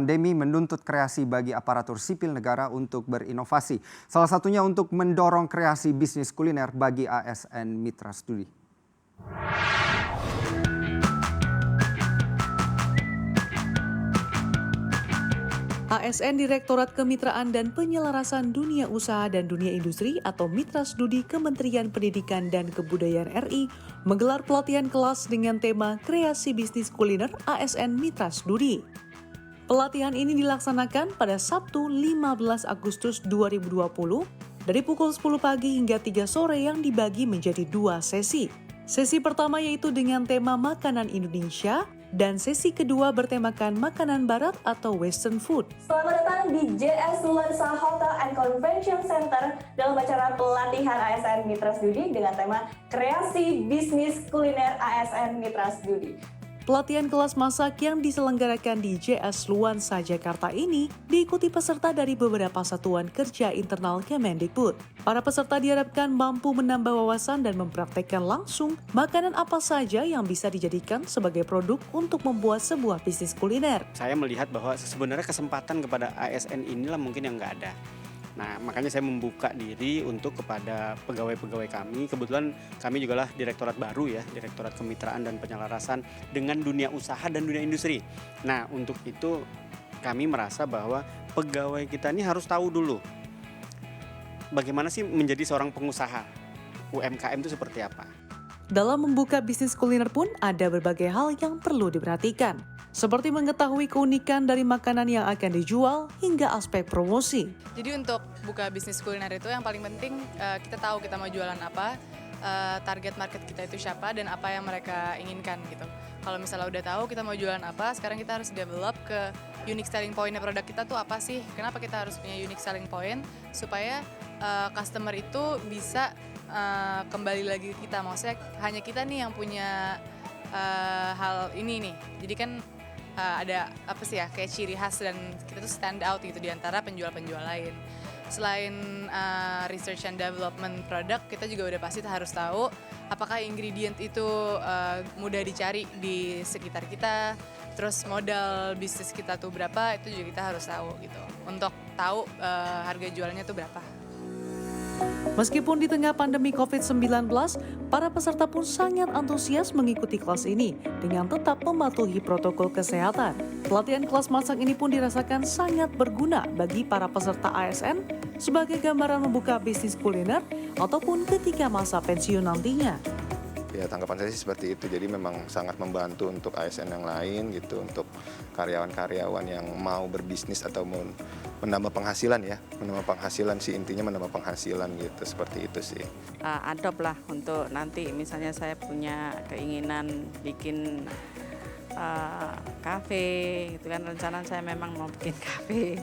Pandemi menuntut kreasi bagi aparatur sipil negara untuk berinovasi. Salah satunya untuk mendorong kreasi bisnis kuliner bagi ASN Mitra Studi. ASN Direktorat Kemitraan dan Penyelarasan Dunia Usaha dan Dunia Industri atau Mitra Studi Kementerian Pendidikan dan Kebudayaan RI menggelar pelatihan kelas dengan tema Kreasi Bisnis Kuliner ASN Mitra Studi. Pelatihan ini dilaksanakan pada Sabtu 15 Agustus 2020 dari pukul 10 pagi hingga 3 sore yang dibagi menjadi 2 sesi. Sesi pertama yaitu dengan tema makanan Indonesia dan sesi kedua bertemakan makanan barat atau western food. Selamat datang di JS Nuansa Hotel and Convention Center dalam acara pelatihan ASN Mitra Studi dengan tema Kreasi Bisnis Kuliner ASN Mitra Studi. Pelatihan kelas masak yang diselenggarakan di JS Nuansa Jakarta ini diikuti peserta dari beberapa satuan kerja internal Kemendikbud. Para peserta diharapkan mampu menambah wawasan dan mempraktekkan langsung makanan apa saja yang bisa dijadikan sebagai produk untuk membuat sebuah bisnis kuliner. Saya melihat bahwa sebenarnya kesempatan kepada ASN inilah mungkin yang nggak ada. Nah, makanya saya membuka diri untuk kepada pegawai-pegawai kami. Kebetulan kami juga lah direktorat baru ya, Direktorat Kemitraan dan Penyelarasan dengan dunia usaha dan dunia industri. Nah, untuk itu kami merasa bahwa pegawai kita ini harus tahu dulu bagaimana sih menjadi seorang pengusaha. UMKM itu seperti apa? Dalam membuka bisnis kuliner pun ada berbagai hal yang perlu diperhatikan, seperti mengetahui keunikan dari makanan yang akan dijual hingga aspek promosi. Jadi untuk buka bisnis kuliner itu yang paling penting kita tahu kita mau jualan apa, target market kita itu siapa dan apa yang mereka inginkan gitu. Kalau misalnya udah tahu kita mau jualan apa, sekarang kita harus develop ke unique selling point produk kita tuh apa sih? Kenapa kita harus punya unique selling point supaya customer itu bisa kembali lagi ke kita. Maksudnya hanya kita nih yang punya hal ini nih. Jadi kan ada apa sih ya kayak ciri khas dan kita tuh stand out gitu di antara penjual-penjual lain. Selain research and development produk, kita juga udah pasti harus tahu apakah ingredient itu mudah dicari di sekitar kita. Terus modal bisnis kita tuh berapa, itu juga kita harus tahu gitu. Untuk tahu harga jualnya tuh berapa. Meskipun di tengah pandemi COVID-19, para peserta pun sangat antusias mengikuti kelas ini dengan tetap mematuhi protokol kesehatan. Pelatihan kelas masak ini pun dirasakan sangat berguna bagi para peserta ASN sebagai gambaran membuka bisnis kuliner ataupun ketika masa pensiun nantinya. Ya, tanggapan saya sih seperti itu. Jadi memang sangat membantu untuk ASN yang lain gitu, untuk karyawan-karyawan yang mau berbisnis atau mau menambah penghasilan ya. Menambah penghasilan sih intinya, menambah penghasilan gitu, seperti itu sih. Adopt lah untuk nanti misalnya saya punya keinginan bikin kafe gitu kan, rencana saya memang mau bikin kafe.